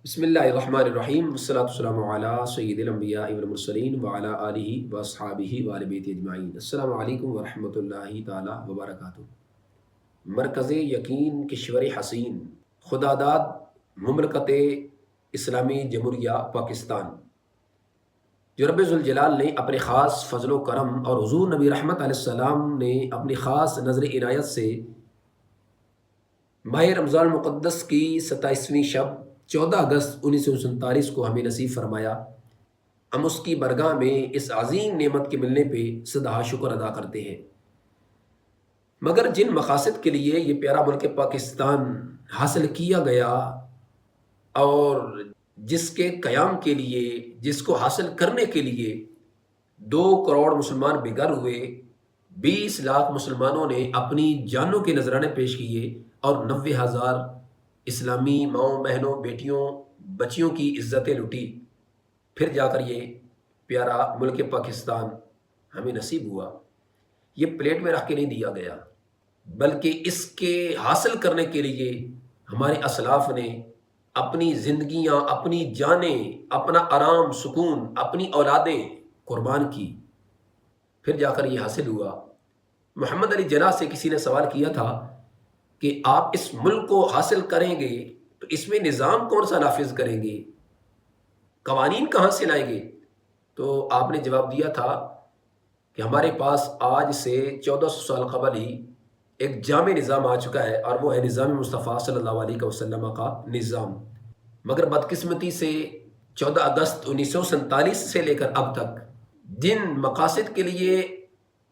بسم اللہ الرحمن الرحیم والصلاة والسلام علی سید الانبیاء والمرسلین وعلی آلہ واصحابہ وآل بیت اجمعین۔ السلام علیکم ورحمۃ اللہ تعالی وبرکاتہ۔ مرکز یقین کشور حسین، خداداد مملکت اسلامی جمہوریہ پاکستان، جو رب ذوالجلال نے اپنے خاص فضل و کرم اور حضور نبی رحمت علیہ السلام نے اپنی خاص نظر عنایت سے ماہ رمضان المقدس کی 27ویں شب 14 اگست 1947 کو ہمیں نصیب فرمایا۔ ہم اس کی برگاہ میں اس عظیم نعمت کے ملنے پہ صدہ شکر ادا کرتے ہیں، مگر جن مقاصد کے لیے یہ پیارا ملک پاکستان حاصل کیا گیا اور جس کے قیام کے لیے، جس کو حاصل کرنے کے لیے 2 کروڑ مسلمان بگھر ہوئے، 20 لاکھ مسلمانوں نے اپنی جانوں کے نذرانے پیش کیے اور 90,000 اسلامی ماؤں بہنوں بیٹیوں بچیوں کی عزتیں لٹی، پھر جا کر یہ پیارا ملک پاکستان ہمیں نصیب ہوا۔ یہ پلیٹ میں رکھ کے نہیں دیا گیا، بلکہ اس کے حاصل کرنے کے لیے ہمارے اسلاف نے اپنی زندگیاں، اپنی جانیں، اپنا آرام سکون، اپنی اولادیں قربان کی، پھر جا کر یہ حاصل ہوا۔ محمد علی جناح سے کسی نے سوال کیا تھا کہ آپ اس ملک کو حاصل کریں گے تو اس میں نظام کون سا نافذ کریں گے، قوانین کہاں سے لائیں گے؟ تو آپ نے جواب دیا تھا کہ ہمارے پاس آج سے 1400 سال قبل ہی ایک جامع نظام آ چکا ہے، اور وہ ہے نظام مصطفیٰ صلی اللہ علیہ وسلم کا نظام۔ مگر بدقسمتی سے 14 اگست 1947 سے لے کر اب تک جن مقاصد کے لیے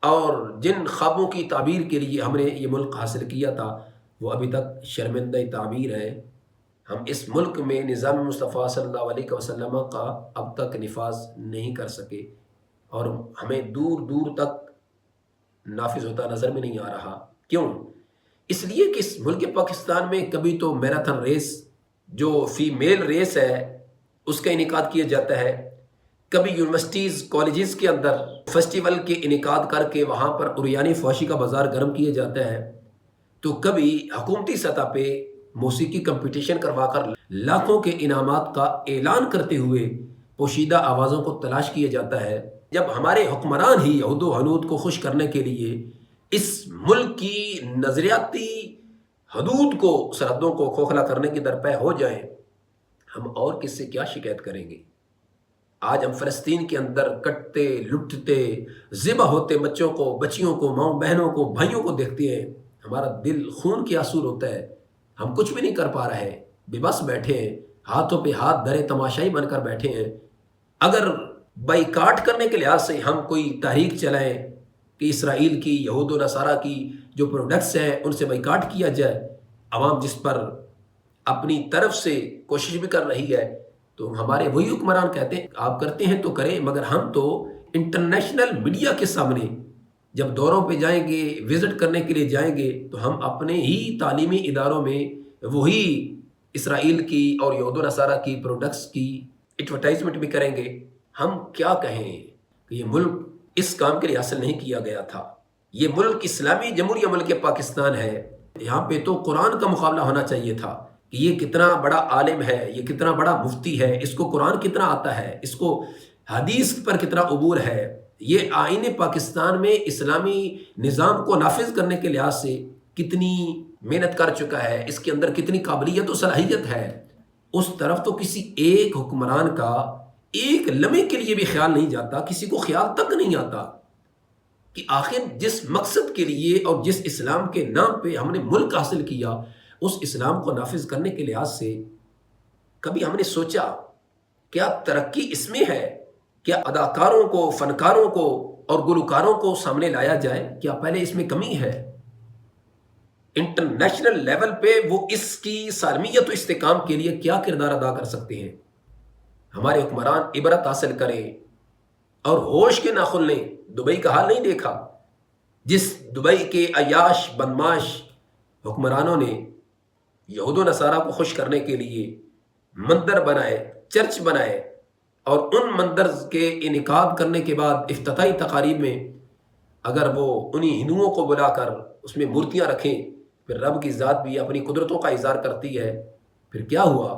اور جن خوابوں کی تعبیر کے لیے ہم نے یہ ملک حاصل کیا تھا، وہ ابھی تک شرمندہ تعبیر ہے۔ ہم اس ملک میں نظام مصطفیٰ صلی اللہ علیہ وسلم کا اب تک نفاذ نہیں کر سکے، اور ہمیں دور دور تک نافذ ہوتا نظر میں نہیں آ رہا۔ کیوں؟ اس لیے کہ اس ملک پاکستان میں کبھی تو میراتھن ریس، جو فیمیل ریس ہے، اس کا انعقاد کیا جاتا ہے، کبھی یونیورسٹیز کالجز کے اندر فیسٹیول کے انعقاد کر کے وہاں پر عریانی فحاشی کا بازار گرم کیا جاتا ہے، تو کبھی حکومتی سطح پہ موسیقی کمپٹیشن کروا کر لاکھوں کے انعامات کا اعلان کرتے ہوئے پوشیدہ آوازوں کو تلاش کیا جاتا ہے۔ جب ہمارے حکمران ہی یہود و حنود کو خوش کرنے کے لیے اس ملک کی نظریاتی حدود کو، سرحدوں کو کھوکھلا کرنے کی درپے ہو جائیں، ہم اور کس سے کیا شکایت کریں گے؟ آج ہم فلسطین کے اندر کٹتے، لٹتے، ذبح ہوتے بچوں کو، بچیوں کو، ماؤں بہنوں کو، بھائیوں کو دیکھتے ہیں، ہمارا دل خون کے آنسو روتا ہے۔ ہم کچھ بھی نہیں کر پا رہے ہیں، بے بس بیٹھے ہیں، ہاتھوں پہ ہاتھ دھرے تماشائی بن کر بیٹھے ہیں۔ اگر بائیکاٹ کرنے کے لحاظ سے ہم کوئی تحریک چلائیں کہ اسرائیل کی، یہود و نصارہ کی جو پروڈکٹس ہیں ان سے بائیکاٹ کیا جائے، عوام جس پر اپنی طرف سے کوشش بھی کر رہی ہے، تو ہمارے وہی حکمران کہتے ہیں آپ کرتے ہیں تو کریں، مگر ہم تو انٹرنیشنل میڈیا کے سامنے جب دوروں پہ جائیں گے، وزٹ کرنے کے لیے جائیں گے، تو ہم اپنے ہی تعلیمی اداروں میں وہی اسرائیل کی اور یہود و نصارہ کی پروڈکٹس کی ایڈورٹائزمنٹ بھی کریں گے۔ ہم کیا کہیں کہ یہ ملک اس کام کے لیے حاصل نہیں کیا گیا تھا۔ یہ ملک اسلامی جمہوریہ ملک پاکستان ہے، یہاں پہ تو قرآن کا مقابلہ ہونا چاہیے تھا کہ یہ کتنا بڑا عالم ہے، یہ کتنا بڑا مفتی ہے، اس کو قرآن کتنا آتا ہے، اس کو حدیث پر کتنا عبور ہے، یہ آئین پاکستان میں اسلامی نظام کو نافذ کرنے کے لحاظ سے کتنی محنت کر چکا ہے، اس کے اندر کتنی قابلیت و صلاحیت ہے۔ اس طرف تو کسی ایک حکمران کا ایک لمحے کے لیے بھی خیال نہیں جاتا، کسی کو خیال تک نہیں آتا کہ آخر جس مقصد کے لیے اور جس اسلام کے نام پہ ہم نے ملک حاصل کیا، اس اسلام کو نافذ کرنے کے لحاظ سے کبھی ہم نے سوچا کیا ترقی اس میں ہے؟ کیا اداکاروں کو، فنکاروں کو اور گلوکاروں کو سامنے لایا جائے؟ کیا پہلے اس میں کمی ہے؟ انٹرنیشنل لیول پہ وہ اس کی سالمیت و استحکام کے لیے کیا کردار ادا کر سکتے ہیں؟ ہمارے حکمران عبرت حاصل کریں اور ہوش کے ناخن لیں۔ دبئی کا حال نہیں دیکھا؟ جس دبئی کے عیاش بدماش حکمرانوں نے یہود و نصارہ کو خوش کرنے کے لیے مندر بنائے، چرچ بنائے، اور ان مندر کے انعقاد کرنے کے بعد افتتاحی تقاریب میں اگر وہ انہی ہندوؤں کو بلا کر اس میں مورتیاں رکھیں، پھر رب کی ذات بھی اپنی قدرتوں کا اظہار کرتی ہے، پھر کیا ہوا؟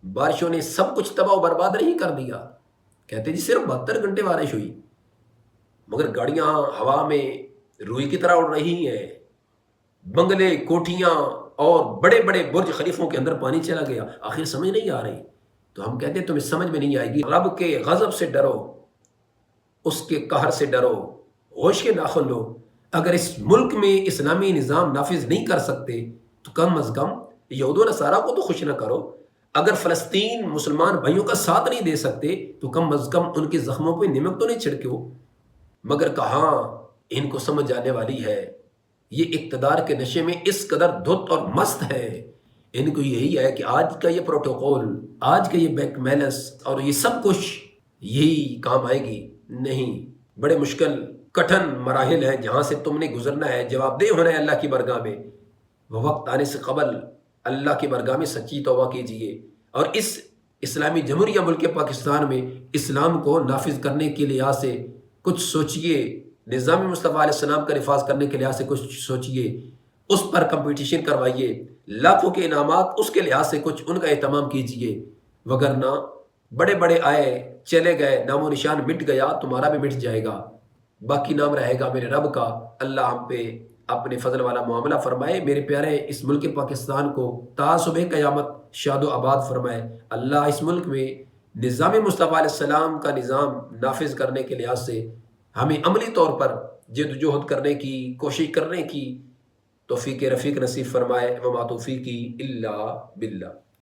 بارشوں نے سب کچھ تباہ و برباد نہیں کر دیا. کہتے جی صرف 72 گھنٹے بارش ہوئی، مگر گاڑیاں ہوا میں روئی کی طرح اڑ رہی ہیں، بنگلے، کوٹھیاں اور بڑے بڑے برج خلیفوں کے اندر پانی چلا گیا. آخر سمجھ نہیں آ رہی. تو ہم کہتے ہیں تمہیں سمجھ میں نہیں آئے گی. رب کے غضب سے ڈرو، اس کے قہر سے ڈرو، ہوش کے ناخن لو. اگر اس ملک میں اسلامی نظام نافذ نہیں کر سکتے تو کم از کم یہود و نصارہ کو تو خوش نہ کرو. اگر فلسطین مسلمان بھائیوں کا ساتھ نہیں دے سکتے تو کم از کم ان کے زخموں پہ نمک تو نہیں چھڑکو. مگر کہاں ان کو سمجھ آنے والی ہے. یہ اقتدار کے نشے میں اس قدر دھت اور مست ہے، ان کو یہی ہے کہ آج کا یہ پروٹوکول، آج کا یہ بیک میلس اور یہ سب کچھ یہی کام آئے گی. نہیں، بڑے مشکل کٹھن مراحل ہیں جہاں سے تم نے گزرنا ہے، جواب دہ ہونا ہے اللہ کی بارگاہ میں. وہ وقت آنے سے قبل اللہ کی بارگاہ میں سچی توبہ کیجیے اور اس اسلامی جمہوریہ ملک پاکستان میں اسلام کو نافذ کرنے کے لحاظ سے کچھ سوچئے، نظام مصطفیٰ علیہ السلام کا نفاذ کرنے کے لحاظ سے کچھ سوچئے، اس پر کمپٹیشن کروائیے، لاکھوں کے انعامات اس کے لحاظ سے کچھ ان کا اہتمام کیجئے. وگرنہ بڑے بڑے آئے چلے گئے، نام و نشان مٹ گیا، تمہارا بھی مٹ جائے گا، باقی نام رہے گا میرے رب کا. اللہ ہم پہ اپنے فضل والا معاملہ فرمائے. میرے پیارے اس ملک پاکستان کو تا صبح قیامت شاد و آباد فرمائے. اللہ اس ملک میں نظام مصطفیٰ علیہ السلام کا نظام نافذ کرنے کے لحاظ سے ہمیں عملی طور پر جدوجہد کرنے کی کوشش کرنے کی توفیق رفیق نصیب فرمائے. وما توفیقی الا باللہ.